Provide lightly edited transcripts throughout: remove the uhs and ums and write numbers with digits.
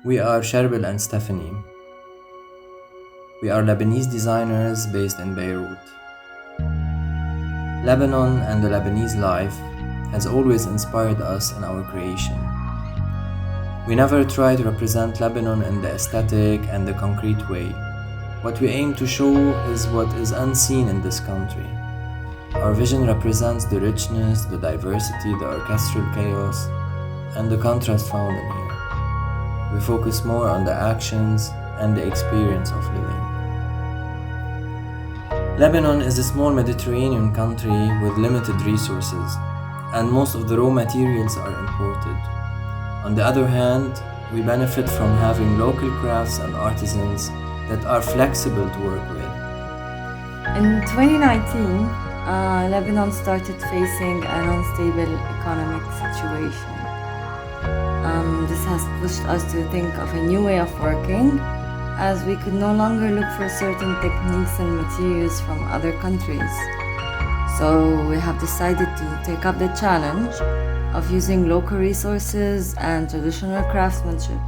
We are Sherbil and Stephanie. We are Lebanese designers based in Beirut. Lebanon and the Lebanese life has always inspired us in our creation. We never try to represent Lebanon in the aesthetic and the concrete way. What we aim to show is what is unseen in this country. Our vision represents the richness, the diversity, the orchestral chaos, and the contrast found in here. We focus more on the actions and the experience of living. Lebanon is a small Mediterranean country with limited resources, and most of the raw materials are imported. On the other hand, we benefit from having local crafts and artisans that are flexible to work with. In 2019, Lebanon started facing an unstable economic situation. This has pushed us to think of a new way of working, as we could no longer look for certain techniques and materials from other countries. So we have decided to take up the challenge of using local resources and traditional craftsmanship.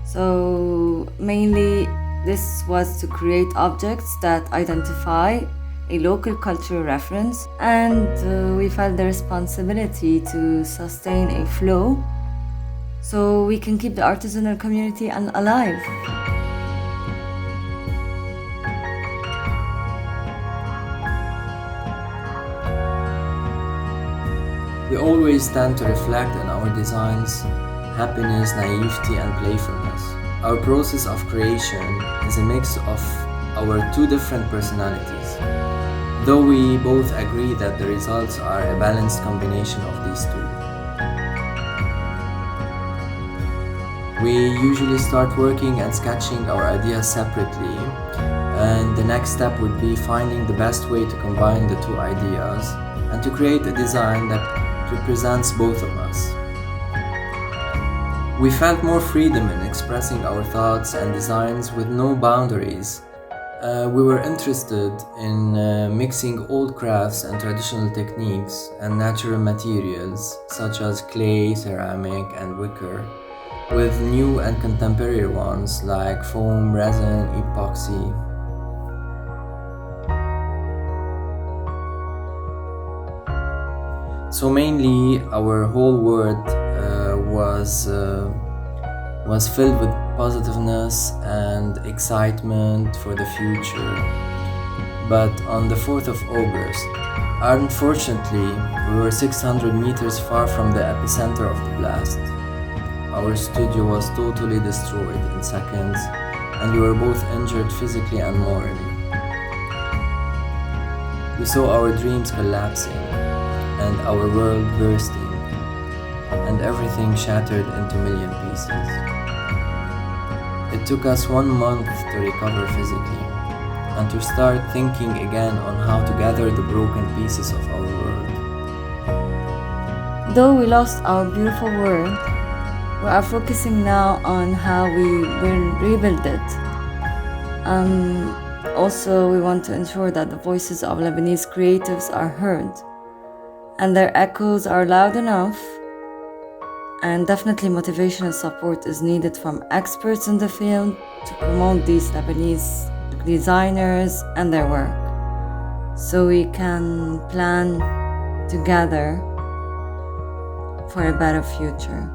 So mainly this was to create objects that identify a local cultural reference, and we felt the responsibility to sustain a flow so we can keep the artisanal community alive. We always tend to reflect in our designs happiness, naivety, and playfulness. Our process of creation is a mix of our two different personalities, though we both agree that the results are a balanced combination of these two. We usually start working and sketching our ideas separately, and the next step would be finding the best way to combine the two ideas and to create a design that represents both of us. We felt more freedom in expressing our thoughts and designs with no boundaries. We were interested in mixing old crafts and traditional techniques and natural materials such as clay, ceramic, and wicker, with new and contemporary ones like foam, resin, epoxy. So mainly, our whole world was filled with positiveness and excitement for the future. But on the 4th of August, unfortunately, we were 600 meters far from the epicenter of the blast. Our studio was totally destroyed in seconds, and we were both injured physically and morally. We saw our dreams collapsing, and our world bursting, and everything shattered into million pieces. It took us 1 month to recover physically, and to start thinking again on how to gather the broken pieces of our world. Though we lost our beautiful world, we are focusing now on how we will rebuild it. Also, we want to ensure that the voices of Lebanese creatives are heard and their echoes are loud enough, and definitely motivation and support is needed from experts in the field to promote these Lebanese designers and their work, so we can plan together for a better future.